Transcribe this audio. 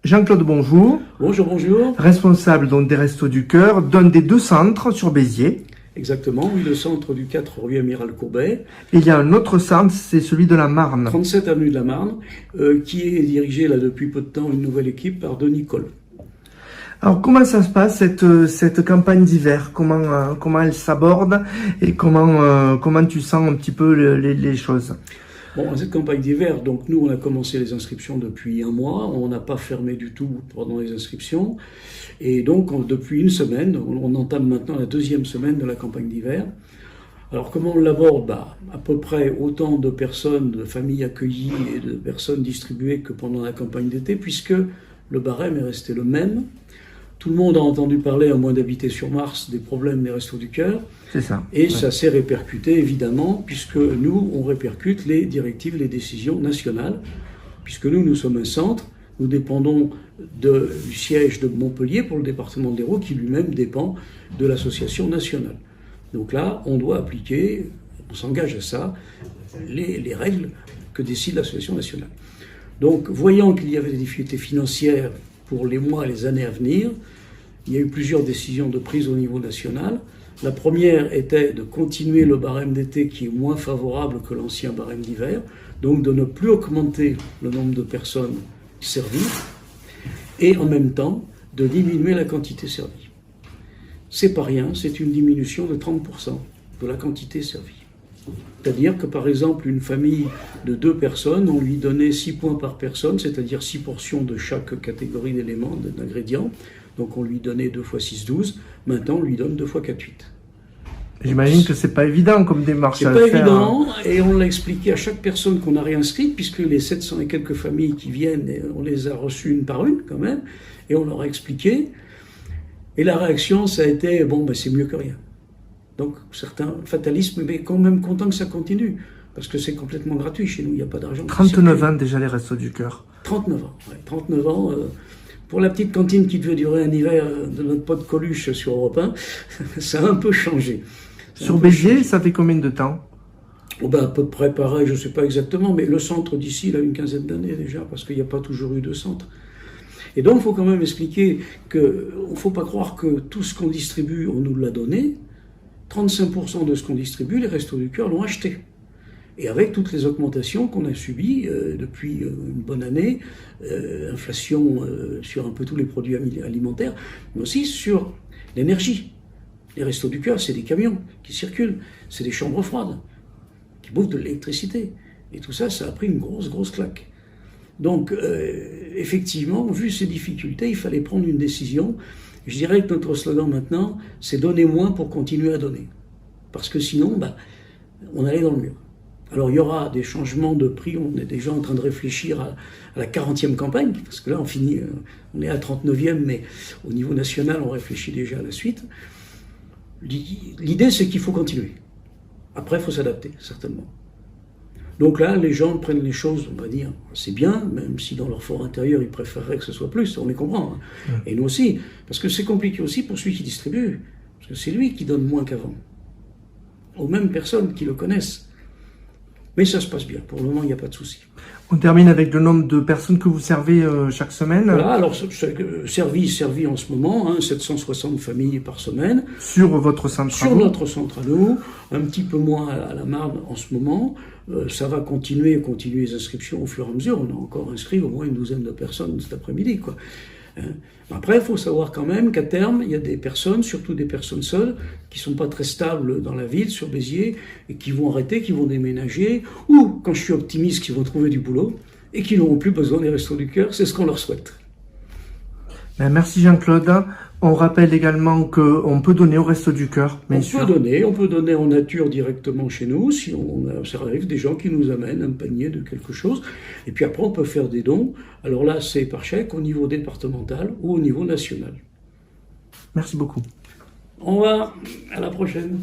Jean-Claude, bonjour. Bonjour, bonjour. Responsable donc des Restos du Cœur, d'un des deux centres sur Béziers. Exactement, oui, le centre du 4 rue Amiral Courbet. Et il y a un autre centre, c'est celui de la Marne. 37 avenue de la Marne, qui est dirigé là depuis peu de temps, une nouvelle équipe par Denis Coll. Alors comment ça se passe cette campagne d'hiver, comment elle s'aborde et comment tu sens un petit peu les choses? Bon, cette campagne d'hiver, donc nous on a commencé les inscriptions depuis un mois, on n'a pas fermé du tout pendant les inscriptions, et donc depuis une semaine, on entame maintenant la deuxième semaine de la campagne d'hiver. Alors comment on l'aborde? À peu près autant de personnes, de familles accueillies et de personnes distribuées que pendant la campagne d'été, puisque le barème est resté le même. Tout le monde a entendu parler, à moins d'habiter sur Mars, des problèmes des Restos du Cœur. C'est ça. Et ça s'est répercuté, évidemment, puisque nous, on répercute les directives, les décisions nationales. Puisque nous sommes un centre, nous dépendons du siège de Montpellier pour le département de l'Hérault, qui lui-même dépend de l'association nationale. Donc là, on doit appliquer, on s'engage à ça, les règles que décide l'association nationale. Donc, voyant qu'il y avait des difficultés financières pour les mois et les années à venir, il y a eu plusieurs décisions de prise au niveau national. La première était de continuer le barème d'été qui est moins favorable que l'ancien barème d'hiver, donc de ne plus augmenter le nombre de personnes servies et en même temps de diminuer la quantité servie. C'est pas rien, c'est une diminution de 30% de la quantité servie. C'est-à-dire que par exemple une famille de 2 personnes, on lui donnait 6 points par personne, c'est-à-dire 6 portions de chaque catégorie d'éléments, d'ingrédients. Donc on lui donnait 2 x 6, 12. Maintenant on lui donne 2 x 4, 8. J'imagine que c'est pas évident comme démarche à faire. C'est pas évident, et on l'a expliqué à chaque personne qu'on a réinscrite, puisque les 700 et quelques familles qui viennent, on les a reçues une par une quand même, et on leur a expliqué. Et la réaction, ça a été, c'est mieux que rien. Donc, certains fatalismes, mais quand même content que ça continue. Parce que c'est complètement gratuit chez nous, il n'y a pas d'argent. 39 ans déjà les Restos du Cœur. 39 ans, ouais. 39 ans. Pour la petite cantine qui devait durer un hiver de notre pote Coluche sur Europe 1, ça a un peu changé. Sur Béziers, ça fait combien de temps? À peu près pareil, je ne sais pas exactement, mais le centre d'ici, il a une quinzaine d'années déjà, parce qu'il n'y a pas toujours eu de centre. Et donc, il faut quand même expliquer qu'il ne faut pas croire que tout ce qu'on distribue, on nous l'a donné. 35% de ce qu'on distribue, les Restos du Cœur l'ont acheté. Et avec toutes les augmentations qu'on a subies depuis une bonne année, inflation sur un peu tous les produits alimentaires, mais aussi sur l'énergie. Les Restos du Cœur, c'est des camions qui circulent, c'est des chambres froides qui bouffent de l'électricité. Et tout ça, ça a pris une grosse claque. Donc, effectivement, vu ces difficultés, il fallait prendre une décision. Je dirais que notre slogan maintenant, c'est « donner moins pour continuer à donner ». Parce que sinon, on allait dans le mur. Alors, il y aura des changements de prix. On est déjà en train de réfléchir à la 40e campagne, parce que là, on est à 39e, mais au niveau national, on réfléchit déjà à la suite. L'idée, c'est qu'il faut continuer. Après, il faut s'adapter, certainement. Donc là, les gens prennent les choses, on va dire, c'est bien, même si dans leur fort intérieur, ils préféreraient que ce soit plus, on les comprend. Et nous aussi, parce que c'est compliqué aussi pour celui qui distribue, parce que c'est lui qui donne moins qu'avant, aux mêmes personnes qui le connaissent. Mais ça se passe bien, pour le moment, il n'y a pas de souci. On termine avec le nombre de personnes que vous servez chaque semaine. Voilà, alors servi en ce moment, 760 familles par semaine. Sur votre centre à vous? Sur notre centre à nous, un petit peu moins à la Marne en ce moment. Ça va continuer les inscriptions au fur et à mesure. On a encore inscrit au moins une douzaine de personnes cet après-midi, quoi. Après, il faut savoir quand même qu'à terme, il y a des personnes, surtout des personnes seules, qui ne sont pas très stables dans la ville, sur Béziers, et qui vont arrêter, qui vont déménager, ou, quand je suis optimiste, qui vont trouver du boulot, et qui n'auront plus besoin des Restos du Cœur. C'est ce qu'on leur souhaite. Merci Jean-Claude. On rappelle également qu'on peut donner au Restos du Cœur, bien sûr. On peut donner en nature directement chez nous, si ça arrive, des gens qui nous amènent un panier de quelque chose. Et puis après, on peut faire des dons. Alors là, c'est par chèque au niveau départemental ou au niveau national. Merci beaucoup. Au revoir, à la prochaine.